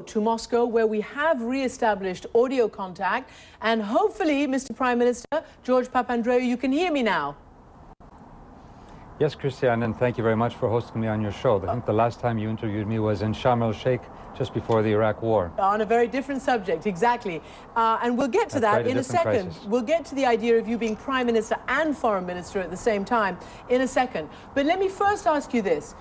to Moscow, where we have re-established audio contact, and hopefully, Mr. Prime Minister George Papandreou, you can hear me now. Yes, Christiane, and thank you very much for hosting me on your show. I think the last time you interviewed me was in Sharm el-Sheikh, just before the Iraq War. On a very different subject, exactly. And we'll get to that in a second. Crisis. We'll get to the idea of you being Prime Minister and Foreign Minister at the same time in a second. But let me first ask you this.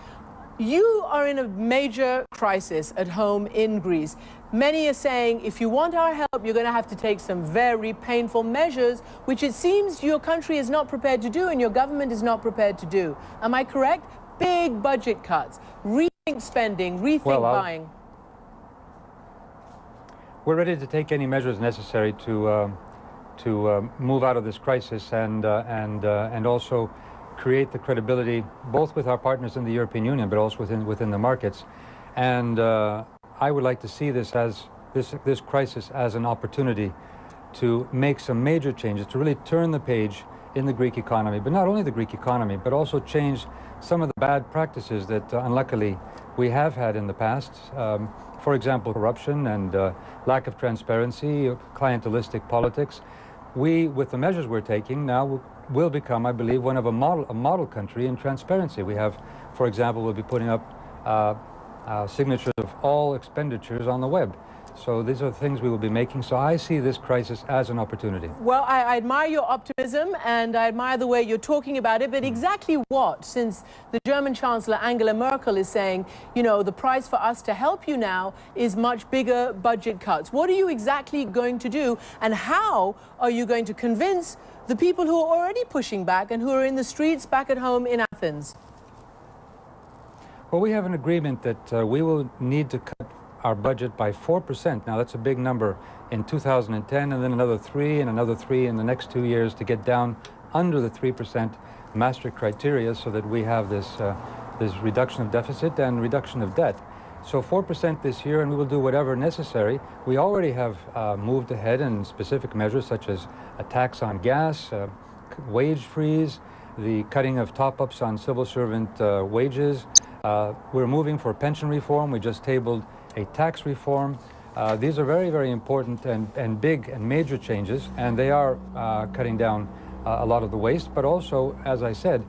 You are in a major crisis at home in Greece. Many are saying, if you want our help, you're going to have to take some very painful measures, which it seems your country is not prepared to do and your government is not prepared to do. Am I correct? Big budget cuts, rethink spending, rethink buying. We're ready to take any measures necessary to move out of this crisis and also create the credibility both with our partners in the European Union, but also within the markets. And I would like to see this crisis as an opportunity to make some major changes, to really turn the page in the Greek economy, but not only the Greek economy, but also change some of the bad practices that unluckily we have had in the past. For example, corruption and lack of transparency, clientelistic politics. We, with the measures we're taking now, will become, I believe, one of a model country in transparency. We have, for example, we'll be putting up signatures of all expenditures on the web. So these are the things we will be making. So I see this crisis as an opportunity. Well, I admire your optimism and I admire the way you're talking about it, but exactly what, since the German Chancellor Angela Merkel is saying, you know, the price for us to help you now is much bigger budget cuts. What are you exactly going to do, and how are you going to convince the people who are already pushing back and who are in the streets back at home in Athens? Well, we have an agreement that we will need to cut our budget by 4%. Now, that's a big number in 2010, and then another 3 and another 3 in the next 2 years to get down under the 3% Maastricht criteria so that we have this reduction of deficit and reduction of debt. So 4% this year, and we will do whatever necessary. We already have moved ahead in specific measures such as a tax on gas, wage freeze, the cutting of top-ups on civil servant wages. We're moving for pension reform. We just tabled a tax reform. These are very, very important and big and major changes, and they are cutting down a lot of the waste. But also, as I said,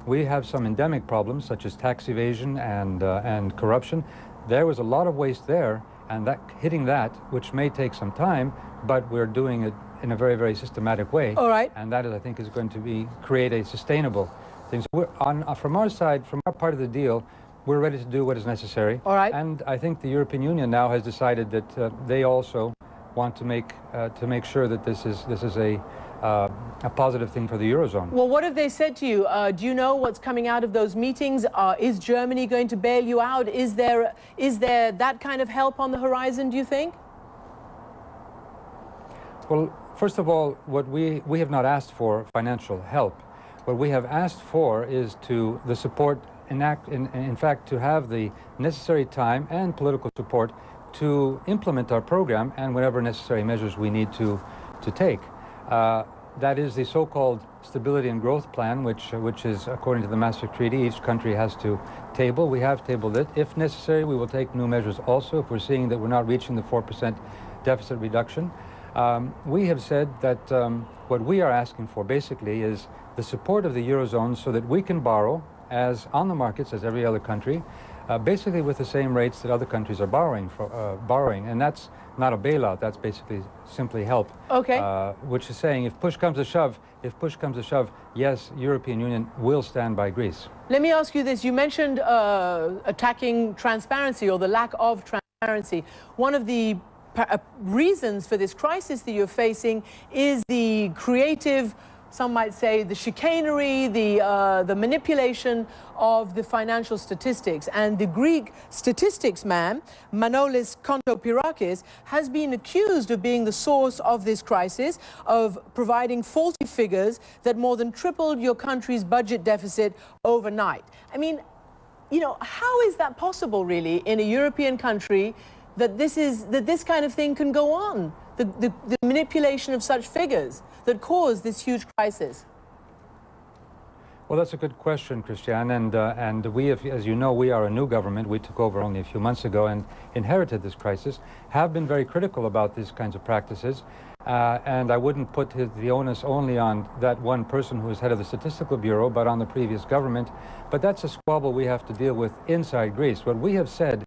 we have some endemic problems such as tax evasion and corruption. There was a lot of waste there, and hitting that, which may take some time, but we're doing it in a very, very systematic way. All right. And that, I think, is going to create a sustainable thing. So we're from our side, from our part of the deal, we're ready to do what is necessary. All right. And I think the European Union now has decided that they also want to make sure that this is a positive thing for the Eurozone. Well, what have they said to you? Do you know what's coming out of those meetings? Is Germany going to bail you out? Is there that kind of help on the horizon, do you think? Well, first of all, what we have not asked for financial help. What we have asked for is the support, in fact, to have the necessary time and political support to implement our program and whatever necessary measures we need to take. That is the so-called Stability and Growth Plan, which is, according to the Maastricht Treaty, each country has to table. We have tabled it. If necessary, we will take new measures also if we're seeing that we're not reaching the 4% deficit reduction. We have said that what we are asking for basically is the support of the Eurozone so that we can borrow as on the markets as every other country, basically with the same rates that other countries are borrowing, and that's not a bailout. That's basically simply help. Okay. Which is saying, if push comes to shove, yes, European Union will stand by Greece. Let me ask you this: you mentioned attacking transparency or the lack of transparency. One of the reasons for this crisis that you're facing is the creative, some might say, the chicanery, the manipulation of the financial statistics. And the Greek statistics man, Manolis Kontopyrakis, has been accused of being the source of this crisis, of providing faulty figures that more than tripled your country's budget deficit overnight. I mean, you know, how is that possible, really, in a European country, that this kind of thing can go on? The manipulation of such figures that caused this huge crisis? Well, that's a good question, Christiane, and we, as you know, we are a new government. We took over only a few months ago and inherited this crisis, have been very critical about these kinds of practices, and I wouldn't put the onus only on that one person who is head of the Statistical Bureau, but on the previous government. But that's a squabble we have to deal with inside Greece. What we have said,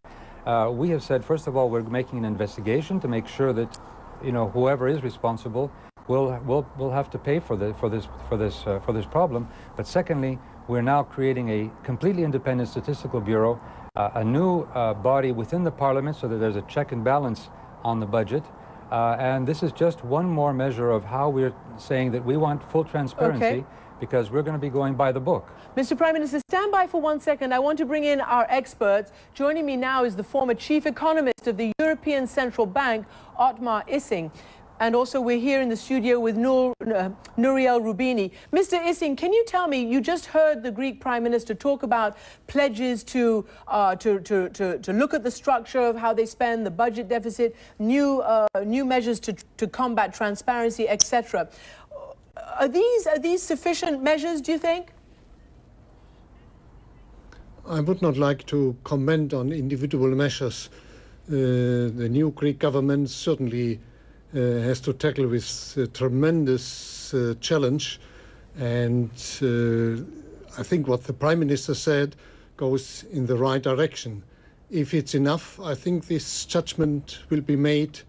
first of all, we're making an investigation to make sure that, you know, whoever is responsible will have to pay for this problem. But secondly, we're now creating a completely independent statistical bureau, a new body within the parliament, so that there's a check and balance on the budget. And this is just one more measure of how we're saying that we want full transparency, because we're going to be going by the book. Mr. Prime Minister, stand by for 1 second. I want to bring in our experts. Joining me now is the former chief economist of the European Central Bank, Otmar Issing. And also we're here in the studio with Nouriel Roubini. Mr. Issing, can you tell me, you just heard the Greek Prime Minister talk about pledges to look at the structure of how they spend, the budget deficit, new measures to combat transparency, etc. Are these sufficient measures, do you think? I would not like to comment on individual measures. The new Greek government certainly has to tackle with a tremendous challenge, and I think what the Prime Minister said goes in the right direction. If it's enough, I think this judgment will be made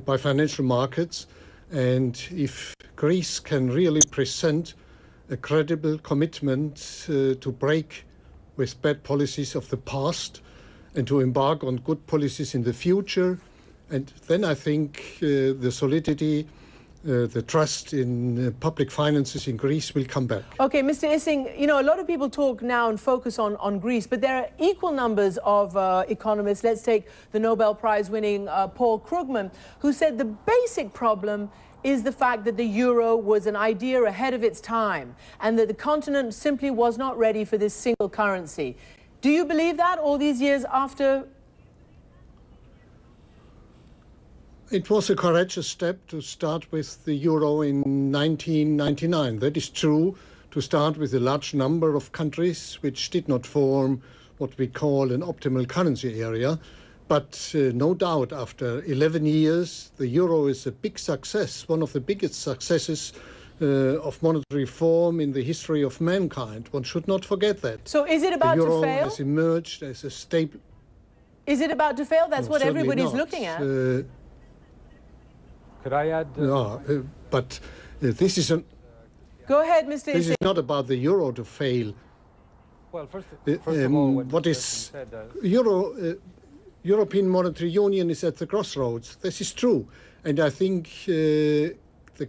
by financial markets, and if Greece can really present a credible commitment to break with bad policies of the past and to embark on good policies in the future, and then I think the solidity, the trust in public finances in Greece will come back. Okay, Mr. Issing, you know, a lot of people talk now and focus on Greece, but there are equal numbers of economists. Let's take the Nobel Prize winning Paul Krugman, who said the basic problem is the fact that the euro was an idea ahead of its time and that the continent simply was not ready for this single currency. Do you believe that all these years after? It was a courageous step to start with the euro in 1999. That is true, to start with a large number of countries which did not form what we call an optimal currency area. But no doubt, after 11 years, the euro is a big success, one of the biggest successes of monetary reform in the history of mankind. One should not forget that. So is it about to fail? The euro has emerged as a stable... Is it about to fail? That's what everybody's not. Looking at. Could I add? No, but this is an... Go ahead, Mr. This is not about the euro to fail. Well, first of all, what is European Monetary Union is at the crossroads. This is true. And I think the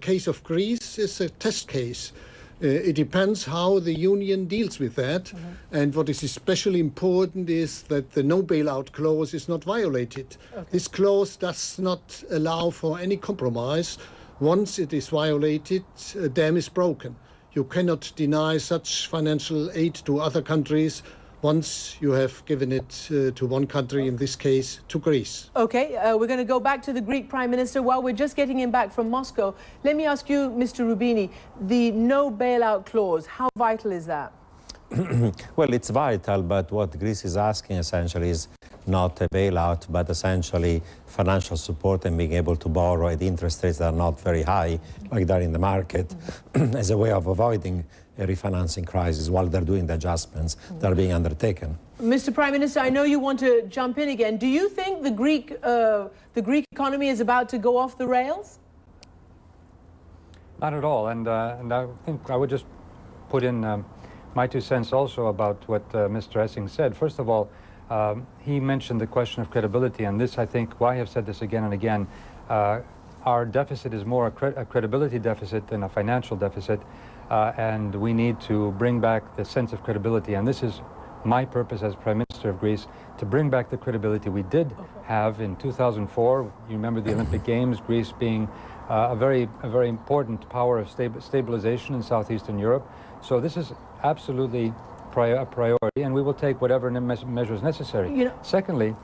case of Greece is a test case. It depends how the Union deals with that. And what is especially important is that the no bailout clause is not violated. This clause does not allow for any compromise. Once it is violated, a dam is broken. You cannot deny such financial aid to other countries once you have given it to one country, in this case, to Greece. Okay, we're going to go back to the Greek Prime Minister. While we're just getting him back from Moscow, let me ask you, Mr. Roubini, the no bailout clause, how vital is that? Well, it's vital, but what Greece is asking essentially is not a bailout, but essentially financial support and being able to borrow at interest rates that are not very high, like they're in the market, as a way of avoiding a refinancing crisis while they're doing the adjustments that are being undertaken. Mr. Prime Minister, I know you want to jump in again. Do you think the Greek economy is about to go off the rails? Not at all, and I think I would just put in my 2 cents also about what Mr. Issing said. First of all, he mentioned the question of credibility, and this, I think, why I have said this again and again, our deficit is more a credibility deficit than a financial deficit, and we need to bring back the sense of credibility, and this is my purpose as Prime Minister of Greece, to bring back the credibility we did have in 2004. You remember the Olympic Games, Greece being a very important power of stabilization in Southeastern Europe. So this is absolutely a priority, and we will take whatever measures necessary. Secondly,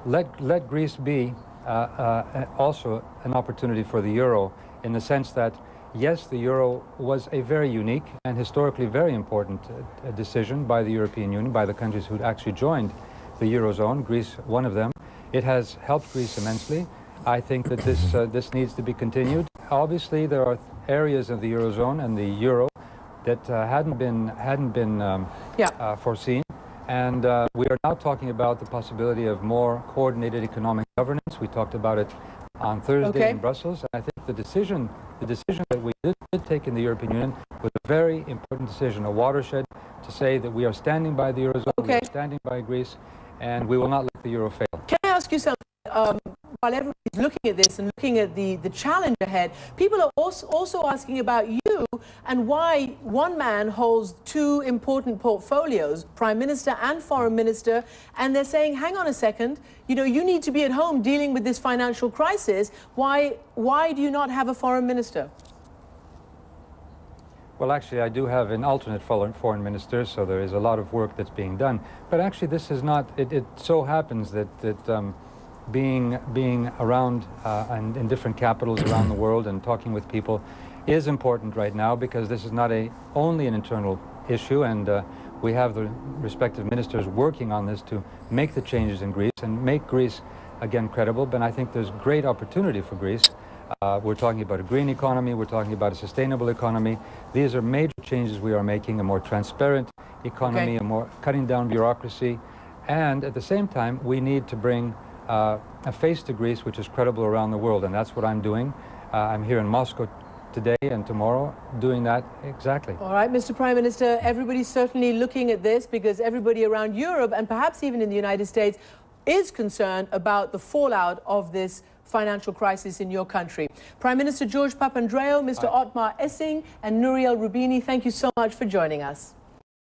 let Greece be also an opportunity for the euro, in the sense that yes, the euro was a very unique and historically very important decision by the European Union, by the countries who actually joined the Eurozone, Greece one of them. It has helped Greece immensely. I think that this needs to be continued. Obviously, there are areas of the Eurozone and the euro that hadn't been foreseen. And we are now talking about the possibility of more coordinated economic governance. We talked about it on Thursday in Brussels. And I think the decision that we did take in the European Union was a very important decision, a watershed, to say that we are standing by the Eurozone, we are standing by Greece, and we will not let the euro fail. Can I ask you something? While everybody's looking at this and looking at the challenge ahead, people are also asking about you and why one man holds two important portfolios, Prime Minister and Foreign Minister, and they're saying, hang on a second, you know, you need to be at home dealing with this financial crisis. Why do you not have a Foreign Minister? Well, actually, I do have an alternate foreign minister, so there is a lot of work that's being done. But actually, this is not, it so happens that being around and in different capitals around the world and talking with people is important right now, because this is not only an internal issue, and we have the respective ministers working on this to make the changes in Greece and make Greece again credible. But I think there's great opportunity for Greece. We're talking about a green economy, we're talking about a sustainable economy. These are major changes we are making, a more transparent economy, a more cutting down bureaucracy, and at the same time we need to bring a face to Greece which is credible around the world, and that's what I'm doing. I'm here in Moscow today and tomorrow doing that exactly. All right, Mr. Prime Minister, everybody's certainly looking at this because everybody around Europe and perhaps even in the United States is concerned about the fallout of this financial crisis in your country. Prime Minister George Papandreou, Mr. Otmar Essing and Nouriel Roubini, thank you so much for joining us.